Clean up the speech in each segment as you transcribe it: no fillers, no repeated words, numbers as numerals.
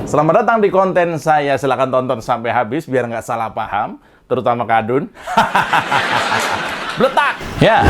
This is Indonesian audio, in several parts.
Selamat datang di konten saya. Silahkan tonton sampai habis biar nggak salah paham, terutama Kadun. Bletak! Ya,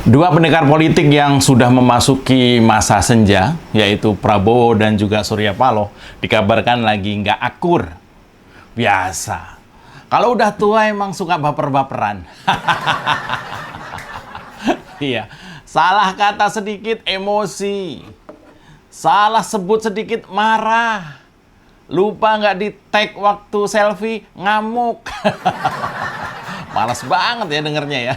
dua pendekar politik yang sudah memasuki masa senja, yaitu Prabowo dan juga Surya Paloh, dikabarkan lagi nggak akur. Biasa. Kalau udah tua emang suka baper-baperan. Iya, salah kata sedikit emosi. Salah sebut sedikit marah. Lupa nggak di-tag waktu selfie, ngamuk. Malas banget ya dengernya ya.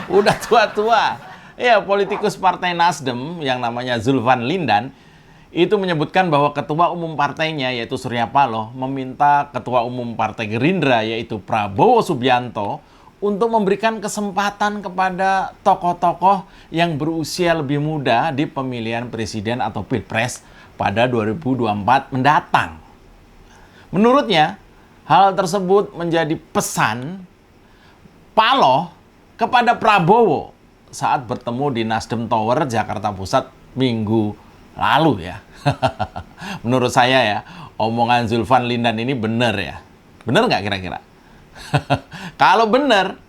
Udah tua-tua. Ya, politikus Partai Nasdem yang namanya Zulfan Lindan itu menyebutkan bahwa ketua umum partainya yaitu Surya Paloh meminta ketua umum Partai Gerindra yaitu Prabowo Subianto untuk memberikan kesempatan kepada tokoh-tokoh yang berusia lebih muda di pemilihan presiden atau pilpres pada 2024 mendatang. Menurutnya, hal tersebut menjadi pesan Paloh kepada Prabowo saat bertemu di Nasdem Tower, Jakarta Pusat minggu lalu ya. Menurut saya ya, omongan Zulfan Lindan ini benar ya. Benar nggak kira-kira? Kalau benar,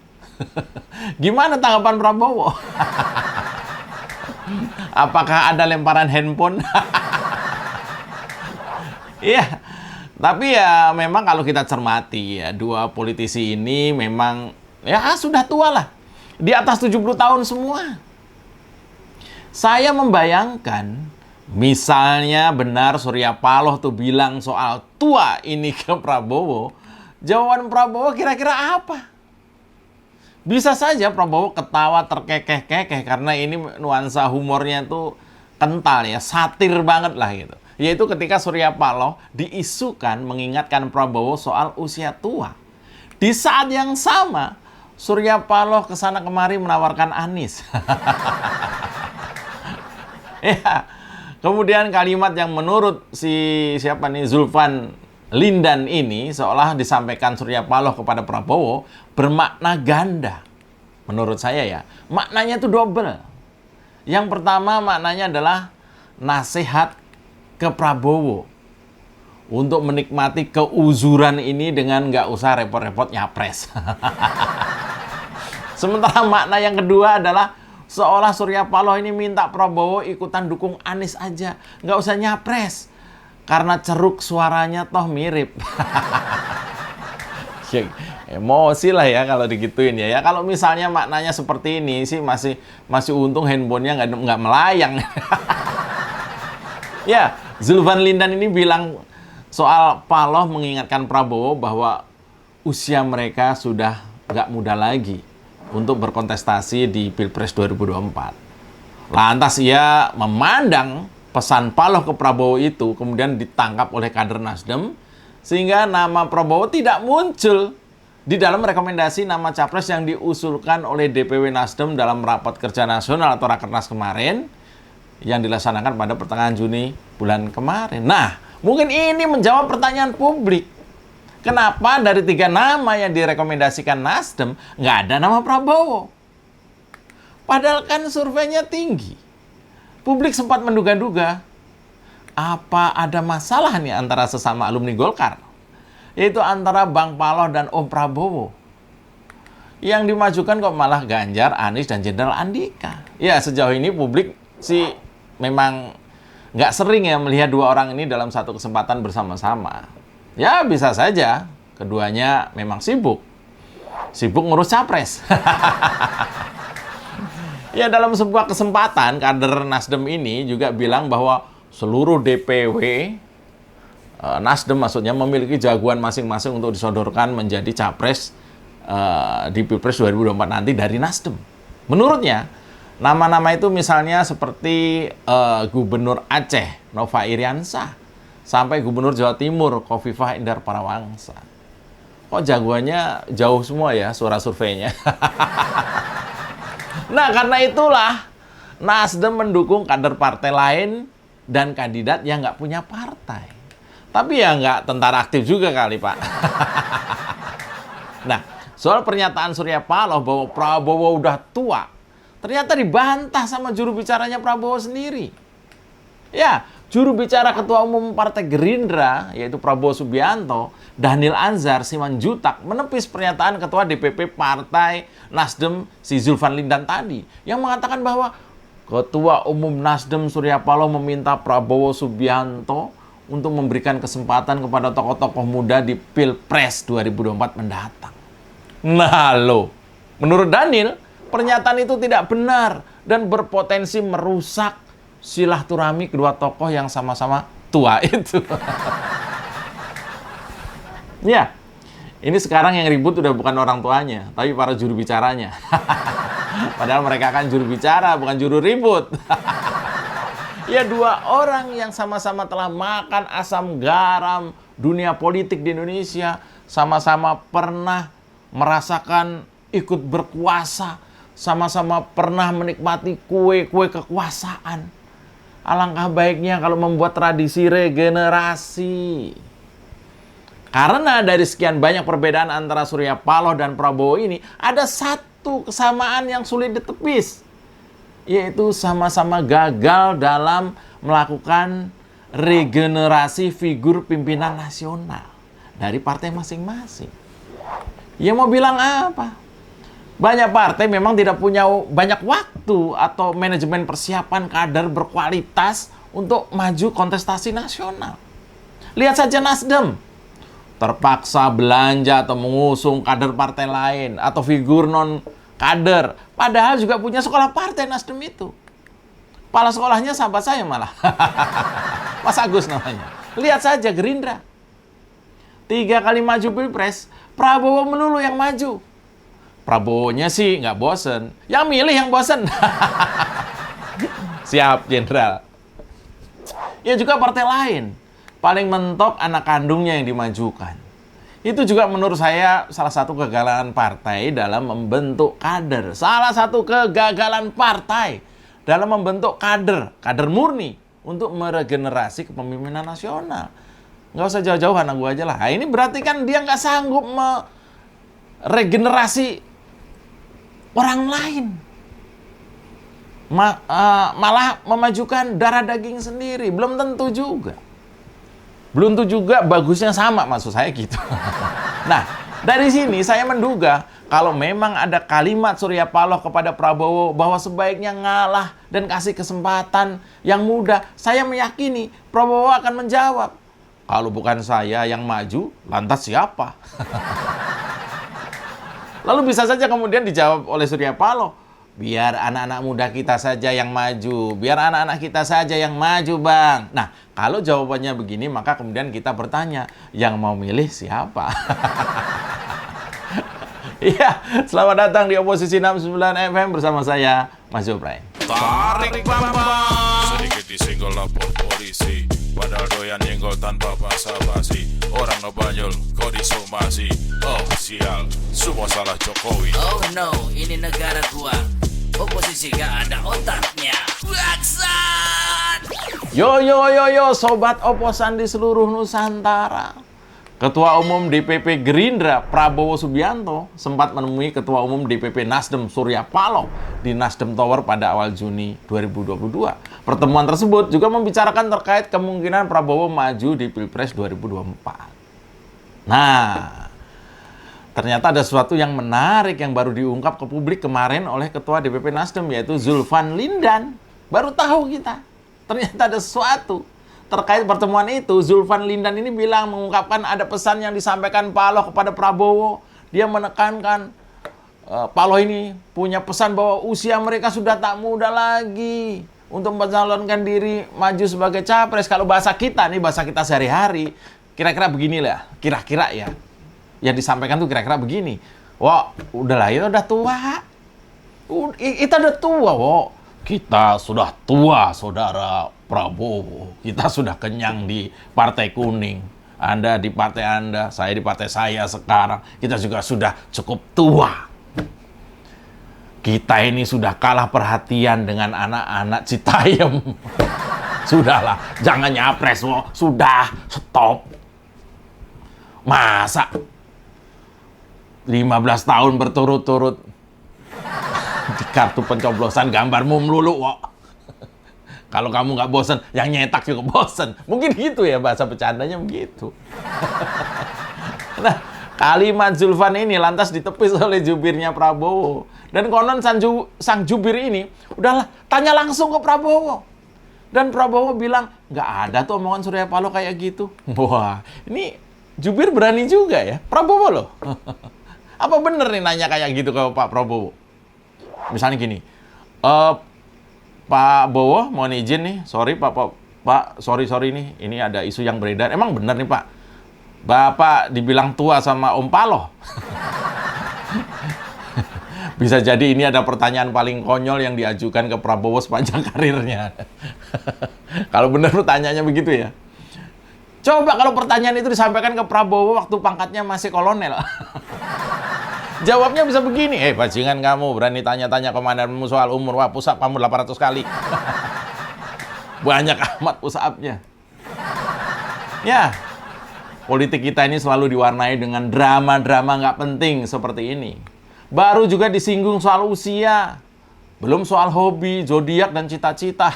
gimana tanggapan Prabowo? Apakah ada lemparan handphone? Iya, tapi ya memang kalau kita cermati ya, dua politisi ini memang ya sudah tua lah. Di atas 70 tahun semua. Saya membayangkan, misalnya benar Surya Paloh tuh bilang soal tua ini ke Prabowo, jawaban Prabowo kira-kira apa? Bisa saja Prabowo ketawa terkekeh-kekeh karena ini nuansa humornya tuh kental ya, satir banget lah gitu. Yaitu ketika Surya Paloh diisukan mengingatkan Prabowo soal usia tua. Di saat yang sama, Surya Paloh kesana kemari menawarkan Anies. Ya, kemudian kalimat yang menurut Zulfan Lindan ini seolah disampaikan Surya Paloh kepada Prabowo bermakna ganda. Menurut saya ya, maknanya itu double. Yang pertama maknanya adalah nasihat ke Prabowo untuk menikmati keuzuran ini dengan nggak usah repot-repot nyapres. Sementara makna yang kedua adalah seolah Surya Paloh ini minta Prabowo ikutan dukung Anies aja, nggak usah nyapres. Karena ceruk suaranya toh mirip. Ya, emosi lah ya kalau digituin ya. Kalau misalnya maknanya seperti ini sih masih untung handphonenya nggak melayang. Ya, Zulfan Lindan ini bilang soal Paloh mengingatkan Prabowo bahwa usia mereka sudah nggak muda lagi untuk berkontestasi di Pilpres 2024. Lantas ia memandang pesan Paloh ke Prabowo itu kemudian ditangkap oleh kader Nasdem sehingga nama Prabowo tidak muncul di dalam rekomendasi nama capres yang diusulkan oleh DPW Nasdem dalam rapat kerja nasional atau Rakernas kemarin yang dilaksanakan pada pertengahan Juni bulan kemarin. Nah, mungkin ini menjawab pertanyaan publik. Kenapa dari 3 nama yang direkomendasikan Nasdem nggak ada nama Prabowo? Padahal kan surveinya tinggi. Publik sempat menduga-duga, apa ada masalah nih antara sesama alumni Golkar? Yaitu antara Bang Paloh dan Om Prabowo. Yang dimajukan kok malah Ganjar, Anies, dan Jenderal Andika. Ya, sejauh ini publik sih memang nggak sering ya melihat dua orang ini dalam satu kesempatan bersama-sama. Ya, bisa saja keduanya memang sibuk. Sibuk ngurus capres. Ya, dalam sebuah kesempatan, kader Nasdem ini juga bilang bahwa seluruh DPW Nasdem maksudnya memiliki jagoan masing-masing untuk disodorkan menjadi capres di Pilpres 2024 nanti dari Nasdem. Menurutnya, nama-nama itu misalnya seperti Gubernur Aceh, Nova Iriansah, sampai Gubernur Jawa Timur, Khofifah Indar Parawangsa. Kok jagoannya jauh semua ya suara surveinya? Nah, karena itulah Nasdem mendukung kader partai lain dan kandidat yang nggak punya partai. Tapi ya nggak tentara aktif juga kali, Pak. Nah, soal pernyataan Surya Paloh bahwa Prabowo udah tua, ternyata dibantah sama juru bicaranya Prabowo sendiri. Ya, Juru bicara Ketua Umum Partai Gerindra, yaitu Prabowo Subianto, Dhanil Anzar Simanjutak, menepis pernyataan Ketua DPP Partai Nasdem si Zulfan Lindan tadi, yang mengatakan bahwa Ketua Umum Nasdem Surya Paloh meminta Prabowo Subianto untuk memberikan kesempatan kepada tokoh-tokoh muda di Pilpres 2024 mendatang. Nah lo, menurut Dhanil, pernyataan itu tidak benar dan berpotensi merusak silaturahmi kedua tokoh yang sama-sama tua itu. Ya, ini sekarang yang ribut udah bukan orang tuanya, tapi para juru bicaranya. Padahal mereka kan juru bicara, bukan juru ribut. Ya, dua orang yang sama-sama telah makan asam garam dunia politik di Indonesia, sama-sama pernah merasakan ikut berkuasa, sama-sama pernah menikmati kue-kue kekuasaan. Alangkah baiknya kalau membuat tradisi regenerasi. Karena dari sekian banyak perbedaan antara Surya Paloh dan Prabowo ini, ada satu kesamaan yang sulit ditepis, yaitu sama-sama gagal dalam melakukan regenerasi figur pimpinan nasional dari partai masing-masing. Ya mau bilang apa? Banyak partai memang tidak punya banyak waktu atau manajemen persiapan kader berkualitas untuk maju kontestasi nasional. Lihat saja Nasdem, terpaksa belanja atau mengusung kader partai lain atau figur non-kader. Padahal juga punya sekolah partai Nasdem itu. Kepala sekolahnya sahabat saya malah. Mas Agus namanya. Lihat saja Gerindra. 3 kali maju Pilpres, Prabowo melulu yang maju. Prabowo-nya sih nggak bosen. Yang milih yang bosen. Siap, Jenderal. Ya juga partai lain. Paling mentok anak kandungnya yang dimajukan. Itu juga menurut saya salah satu kegagalan partai dalam membentuk kader. Salah satu kegagalan partai dalam membentuk kader murni untuk meregenerasi kepemimpinan nasional. Nggak usah jauh-jauh, anak gue aja lah. Nah, ini berarti kan dia nggak sanggup meregenerasi orang lain. Malah memajukan darah daging sendiri. Belum tentu juga. Belum tentu juga bagusnya sama, maksud saya gitu. Nah, dari sini saya menduga kalau memang ada kalimat Surya Paloh kepada Prabowo bahwa sebaiknya ngalah dan kasih kesempatan yang muda, saya meyakini Prabowo akan menjawab, kalau bukan saya yang maju, lantas siapa? Lalu bisa saja kemudian dijawab oleh Surya Paloh, biar anak-anak muda kita saja yang maju, biar anak-anak kita saja yang maju, Bang. Nah, kalau jawabannya begini, maka kemudian kita bertanya, yang mau milih siapa? Iya, selamat datang di Oposisi 69 FM bersama saya, Mas Jopray. Tarik Bambang, sedikit disenggol lapor polisi, padahal doyan nyenggol tanpa basa-basi. Orang ngebanyol, kok disomasi. Oh sial, semua salah Jokowi. Oh no, ini negara gua. Oposisi gak ada otaknya. Bangsat! Yo, sobat oposan di seluruh Nusantara. Ketua Umum DPP Gerindra Prabowo Subianto sempat menemui Ketua Umum DPP Nasdem Surya Paloh di Nasdem Tower pada awal Juni 2022. Pertemuan tersebut juga membicarakan terkait kemungkinan Prabowo maju di Pilpres 2024. Nah, ternyata ada sesuatu yang menarik yang baru diungkap ke publik kemarin oleh Ketua DPP Nasdem, yaitu Zulfan Lindan. Baru tahu kita, ternyata ada sesuatu. Terkait pertemuan itu, Zulfan Lindan ini mengungkapkan ada pesan yang disampaikan Paloh kepada Prabowo. Dia menekankan Paloh ini punya pesan bahwa usia mereka sudah tak muda lagi untuk mencalonkan diri maju sebagai capres. Kalau bahasa kita nih, bahasa kita sehari-hari, kira-kira beginilah, kira-kira ya. Yang disampaikan tuh kira-kira begini. Wah, udahlah, itu udah tua. Kita udah tua, wah. Kita sudah tua, saudara Prabowo. Kita sudah kenyang di Partai Kuning. Anda di partai Anda, saya di partai saya sekarang. Kita juga sudah cukup tua. Kita ini sudah kalah perhatian dengan anak-anak Citayam. Sudahlah, jangan nyapres, wo. Sudah, stop. Masa 15 tahun berturut-turut di kartu pencoblosan gambarmu melulu, wo. Kalau kamu nggak bosen, yang nyetak juga bosen. Mungkin gitu ya, bahasa bercandanya begitu. Nah, kalimat Zulfan ini lantas ditepis oleh jubirnya Prabowo. Dan konon sang jubir ini, udahlah, tanya langsung ke Prabowo. Dan Prabowo bilang, nggak ada tuh omongan Surya Paloh kayak gitu. Wah, ini jubir berani juga ya, Prabowo loh. Apa bener nih nanya kayak gitu ke Pak Prabowo? Misalnya gini, Pak Bowo, mohon izin nih, sorry sorry nih, ini ada isu yang beredar. Emang benar nih Pak, Bapak dibilang tua sama Om Paloh? Bisa jadi ini ada pertanyaan paling konyol yang diajukan ke Prabowo sepanjang karirnya. Kalau benar pertanyaannya begitu ya. Coba kalau pertanyaan itu disampaikan ke Prabowo waktu pangkatnya masih kolonel. Jawabnya bisa begini, bajingan kamu berani tanya-tanya komandanmu soal umur, wah push up kamu 800 kali. Banyak amat push up-nya. Ya, politik kita ini selalu diwarnai dengan drama-drama nggak penting seperti ini. Baru juga disinggung soal usia, belum soal hobi, zodiak dan cita-cita.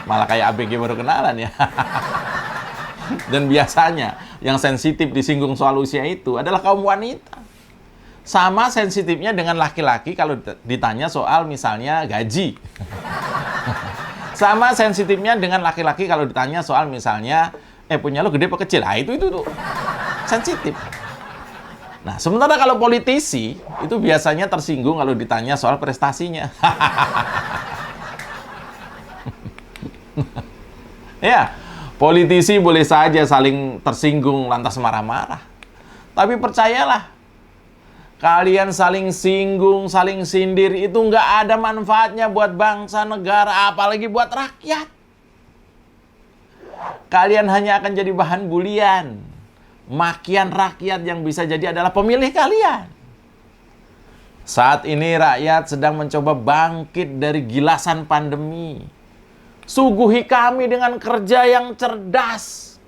Malah kayak ABG baru kenalan ya. Dan biasanya yang sensitif disinggung soal usia itu adalah kaum wanita. Sama sensitifnya dengan laki-laki kalau ditanya soal misalnya gaji. Sama sensitifnya dengan laki-laki kalau ditanya soal misalnya, punya lo gede apa kecil? Ah, itu tuh sensitif. Nah, sementara kalau politisi, itu biasanya tersinggung kalau ditanya soal prestasinya. Ya, politisi boleh saja saling tersinggung lantas marah-marah. Tapi percayalah, kalian saling singgung, saling sindir itu nggak ada manfaatnya buat bangsa, negara, apalagi buat rakyat. Kalian hanya akan jadi bahan bulian. Makian rakyat yang bisa jadi adalah pemilih kalian. Saat ini rakyat sedang mencoba bangkit dari gilasan pandemi. Suguhi kami dengan kerja yang cerdas.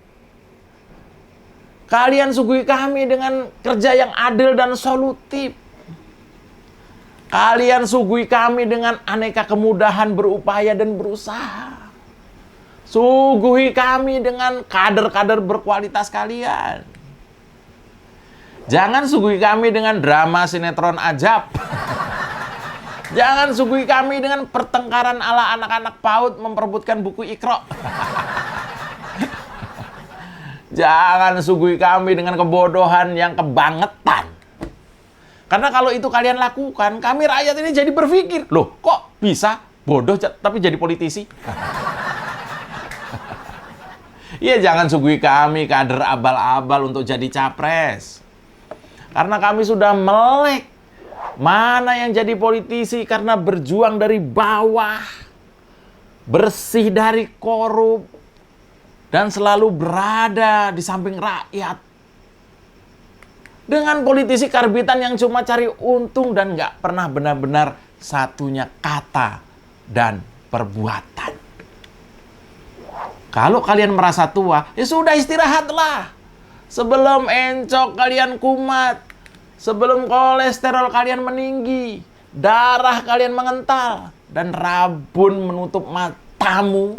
Kalian suguhi kami dengan kerja yang adil dan solutif. Kalian suguhi kami dengan aneka kemudahan berupaya dan berusaha. Suguhi kami dengan kader-kader berkualitas kalian. Jangan suguhi kami dengan drama sinetron ajab. Jangan suguhi kami dengan pertengkaran ala anak-anak PAUD memperebutkan buku Iqra. Jangan suguhi kami dengan kebodohan yang kebangetan. Karena kalau itu kalian lakukan, kami rakyat ini jadi berpikir, loh kok bisa bodoh tapi jadi politisi? Iya, jangan suguhi kami kader abal-abal untuk jadi capres. Karena kami sudah melek mana yang jadi politisi karena berjuang dari bawah, bersih dari korup, dan selalu berada di samping rakyat. Dengan politisi karbitan yang cuma cari untung dan nggak pernah benar-benar satunya kata dan perbuatan. Kalau kalian merasa tua, ya sudah istirahatlah. Sebelum encok kalian kumat, sebelum kolesterol kalian meninggi, darah kalian mengental, dan rabun menutup matamu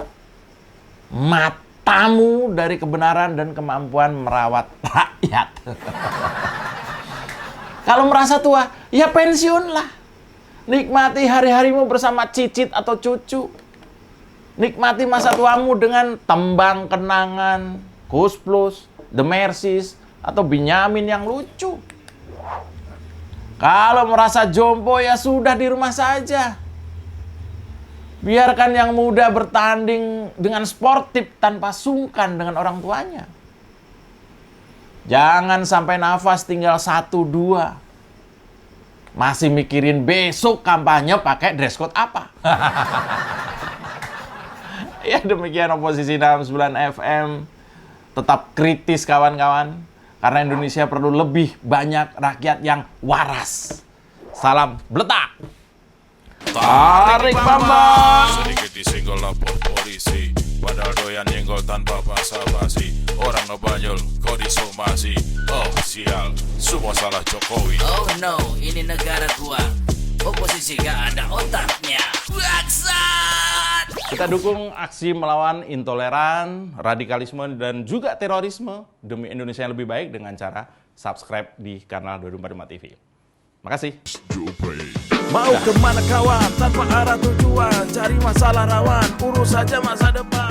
dari kebenaran dan kemampuan merawat rakyat. Kalau merasa tua, ya pensiunlah. Nikmati hari-harimu bersama cicit atau cucu. Nikmati masa tuamu dengan tembang kenangan, Kus Plus, The Mercies, atau Benyamin yang lucu. Kalau merasa jompo, ya sudah di rumah saja. Biarkan yang muda bertanding dengan sportif tanpa sungkan dengan orang tuanya. Jangan sampai nafas tinggal 1-2. Masih mikirin besok kampanye pakai dress code apa. Ya demikian Oposisi 69 FM. Tetap kritis kawan-kawan. Karena Indonesia perlu lebih banyak rakyat yang waras. Salam beletak. Tarik Bambang. Sedikit disenggol lapor polisi. Padahal doyan nyenggol tanpa basa-basi. Orang ngebanyol kau disomasi. Oh sial, semua salah Jokowi. Oh no, ini negara gua. Oposisi gak ada otaknya. Bangsat! Kita dukung aksi melawan intoleran, radikalisme, dan juga terorisme demi Indonesia yang lebih baik dengan cara subscribe di kanal 245 TV. Makasih. Mau kemana kawan, tanpa arah tujuan, cari masalah rawan, urus saja masa depan.